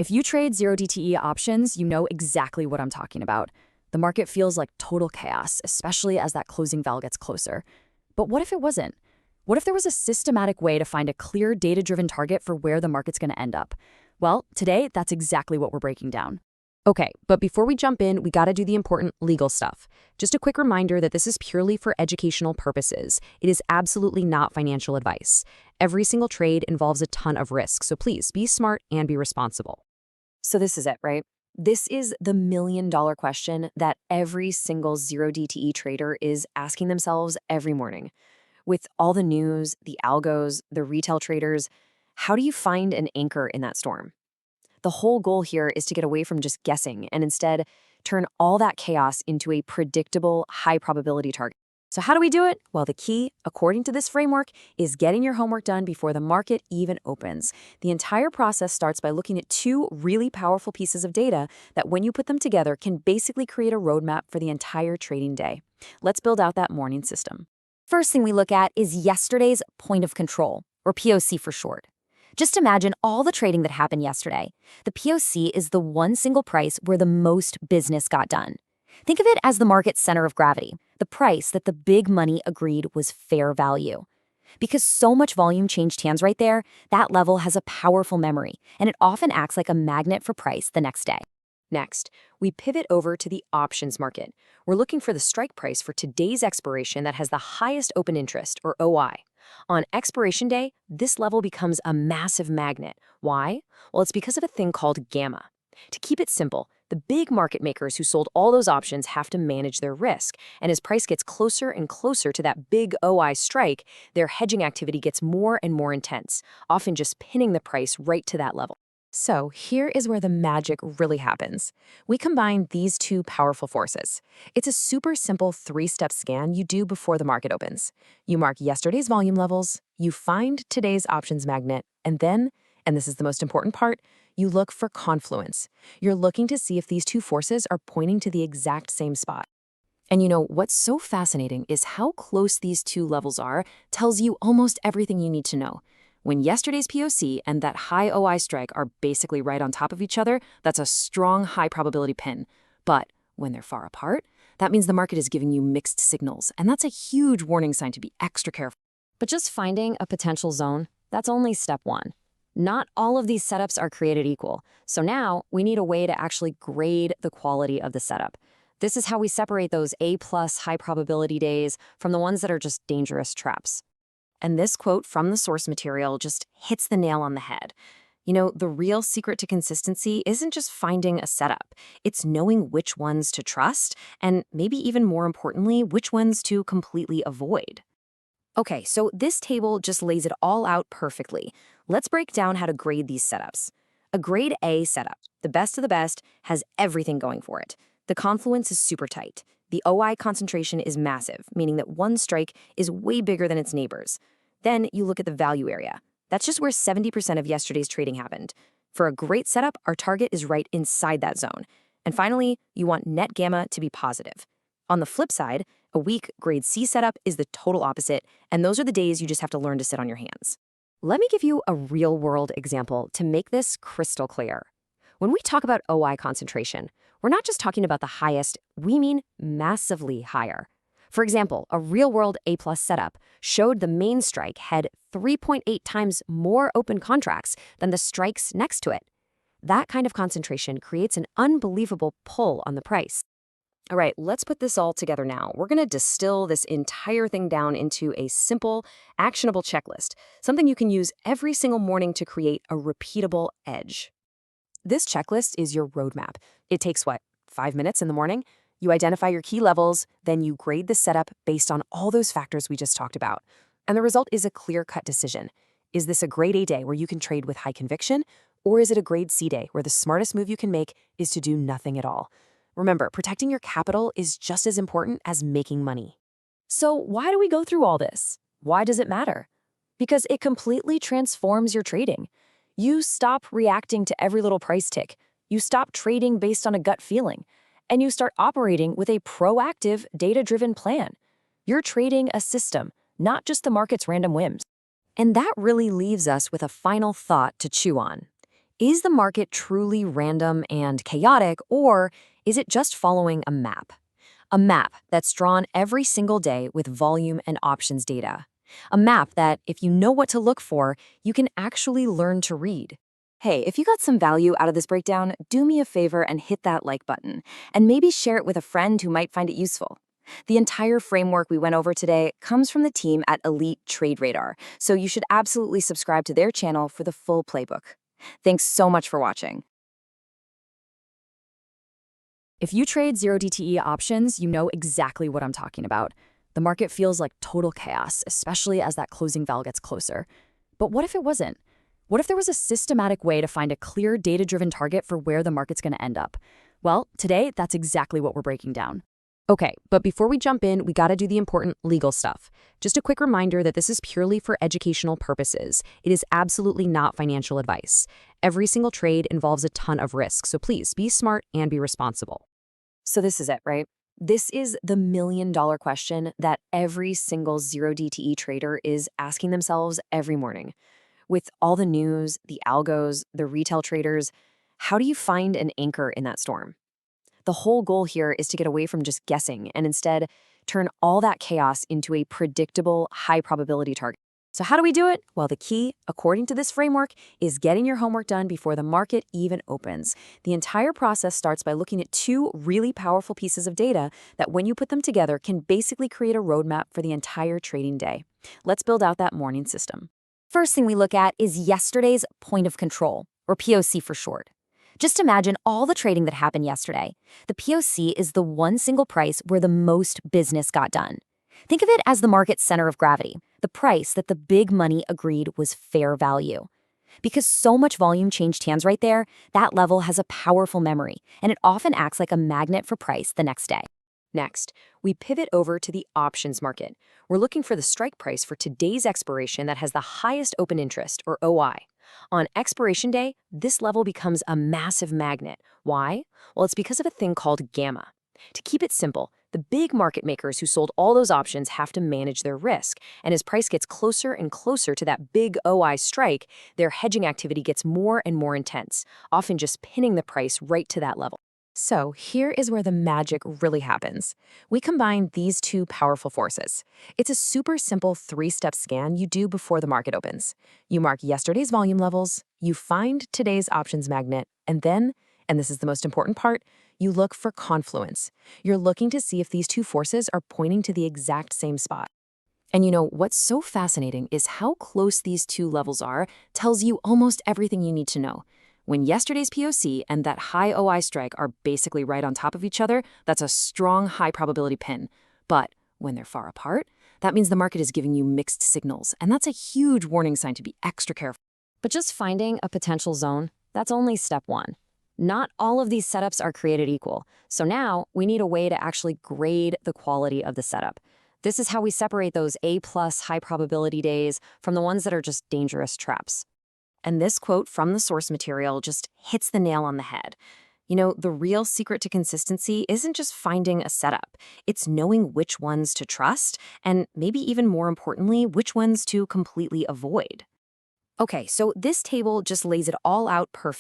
If you trade 0 DTE options, you know exactly what I'm talking about. The market feels like total chaos, especially as that closing bell gets closer. But what if it wasn't? What if there was a systematic way to find a clear data-driven target for where the market's going to end up? Well, today, that's exactly what we're breaking down. Okay, but before we jump in, we gotta do the important legal stuff. Just a quick reminder that this is purely for educational purposes. It is absolutely not financial advice. Every single trade involves a ton of risk, so please be smart and be responsible. So this is it, right? This is the million-dollar question that every single 0 DTE trader is asking themselves every morning. With all the news, the algos, the retail traders, how do you find an anchor in that storm? The whole goal here is to get away from just guessing and instead turn all that chaos into a predictable, high-probability target. So how do we do it? Well, the key, according to this framework, is getting your homework done before the market even opens. The entire process starts by looking at two really powerful pieces of data that, when you put them together, can basically create a roadmap for the entire trading day. Let's build out that morning system. First thing we look at is yesterday's point of control, or POC for short. Just imagine all the trading that happened yesterday. The POC is the one single price where the most business got done. Think of it as the market's center of gravity, the price that the big money agreed was fair value. Because so much volume changed hands right there, that level has a powerful memory, and it often acts like a magnet for price the next day. Next, we pivot over to the options market. We're looking for the strike price for today's expiration that has the highest open interest, or OI. On expiration day, this level becomes a massive magnet. Why? Well, it's because of a thing called gamma. To keep it simple, the big market makers who sold all those options have to manage their risk, and as price gets closer and closer to that big OI strike, their hedging activity gets more and more intense, often just pinning the price right to that level. So here is where the magic really happens. We combine these two powerful forces. It's a super simple three-step scan you do before the market opens. You mark yesterday's volume levels, you find today's options magnet, and then, and this is the most important part, you look for confluence. You're looking to see if these two forces are pointing to the exact same spot. And you know, what's so fascinating is how close these two levels are tells you almost everything you need to know. When yesterday's POC and that high OI strike are basically right on top of each other, that's a strong high probability pin. But when they're far apart, that means the market is giving you mixed signals, and that's a huge warning sign to be extra careful. But just finding a potential zone, that's only step one. Not all of these setups are created equal. So now we need a way to actually grade the quality of the setup. This is how we separate those A+ high probability days from the ones that are just dangerous traps. And this quote from the source material just hits the nail on the head. You know, the real secret to consistency isn't just finding a setup. It's knowing which ones to trust, and maybe even more importantly, which ones to completely avoid. Okay, so this table just lays it all out perfectly. Let's break down how to grade these setups. A grade A setup, the best of the best, has everything going for it. The confluence is super tight. The OI concentration is massive, meaning that one strike is way bigger than its neighbors. Then you look at the value area. That's just where 70% of yesterday's trading happened. For a great setup, our target is right inside that zone. And finally, you want net gamma to be positive. On the flip side, a weak grade C setup is the total opposite, and those are the days you just have to learn to sit on your hands. Let me give you a real-world example to make this crystal clear. When we talk about OI concentration, we're not just talking about the highest, we mean massively higher. For example, a real-world A+ setup showed the main strike had 3.8 times more open contracts than the strikes next to it. That kind of concentration creates an unbelievable pull on the price. All right, let's put this all together now. We're going to distill this entire thing down into a simple, actionable checklist, something you can use every single morning to create a repeatable edge. This checklist is your roadmap. It takes, 5 minutes in the morning? You identify your key levels, then you grade the setup based on all those factors we just talked about. And the result is a clear-cut decision. Is this a grade A day where you can trade with high conviction? Or is it a grade C day where the smartest move you can make is to do nothing at all? Remember, protecting your capital is just as important as making money. So why do we go through all this? Why does it matter? Because it completely transforms your trading. You stop reacting to every little price tick. You stop trading based on a gut feeling. And you start operating with a proactive, data-driven plan. You're trading a system, not just the market's random whims. And that really leaves us with a final thought to chew on. Is the market truly random and chaotic, or is it just following a map? A map that's drawn every single day with volume and options data. A map that, if you know what to look for, you can actually learn to read. Hey, if you got some value out of this breakdown, do me a favor and hit that like button, and maybe share it with a friend who might find it useful. The entire framework we went over today comes from the team at Elite Trade Radar, so you should absolutely subscribe to their channel for the full playbook. Thanks so much for watching. If you trade 0DTE options, you know exactly what I'm talking about. The market feels like total chaos, especially as that closing bell gets closer. But what if it wasn't? What if there was a systematic way to find a clear data-driven target for where the market's going to end up? Well, today, that's exactly what we're breaking down. Okay, but before we jump in, we gotta do the important legal stuff. Just a quick reminder that this is purely for educational purposes. It is absolutely not financial advice. Every single trade involves a ton of risk, so please be smart and be responsible. So this is it, right? This is the million-dollar question that every single 0DTE trader is asking themselves every morning. With all the news, the algos, the retail traders, how do you find an anchor in that storm? The whole goal here is to get away from just guessing and instead turn all that chaos into a predictable, high-probability target. So how do we do it? Well, the key, according to this framework, is getting your homework done before the market even opens. The entire process starts by looking at two really powerful pieces of data that, when you put them together, can basically create a roadmap for the entire trading day. Let's build out that morning system. First thing we look at is yesterday's point of control, or POC for short. Just imagine all the trading that happened yesterday. The POC is the one single price where the most business got done. Think of it as the market's center of gravity, the price that the big money agreed was fair value. Because so much volume changed hands right there, that level has a powerful memory, and it often acts like a magnet for price the next day. Next, we pivot over to the options market. We're looking for the strike price for today's expiration that has the highest open interest, or OI. On expiration day, this level becomes a massive magnet. Why? Well, it's because of a thing called gamma. To keep it simple, the big market makers who sold all those options have to manage their risk, and as price gets closer and closer to that big OI strike, their hedging activity gets more and more intense, often just pinning the price right to that level. So here is where the magic really happens. We combine these two powerful forces. It's a super simple three-step scan you do before the market opens. You mark yesterday's volume levels, you find today's options magnet, and then, and this is the most important part, you look for confluence. You're looking to see if these two forces are pointing to the exact same spot. And you know, what's so fascinating is how close these two levels are tells you almost everything you need to know. When yesterday's POC and that high OI strike are basically right on top of each other, that's a strong high probability pin. But when they're far apart, that means the market is giving you mixed signals, and that's a huge warning sign to be extra careful. But just finding a potential zone, that's only step one. Not all of these setups are created equal, so now we need a way to actually grade the quality of the setup. This is how we separate those A-plus high probability days from the ones that are just dangerous traps. And this quote from the source material just hits the nail on the head. You know, the real secret to consistency isn't just finding a setup. It's knowing which ones to trust, and maybe even more importantly, which ones to completely avoid. Okay, so this table just lays it all out perfectly.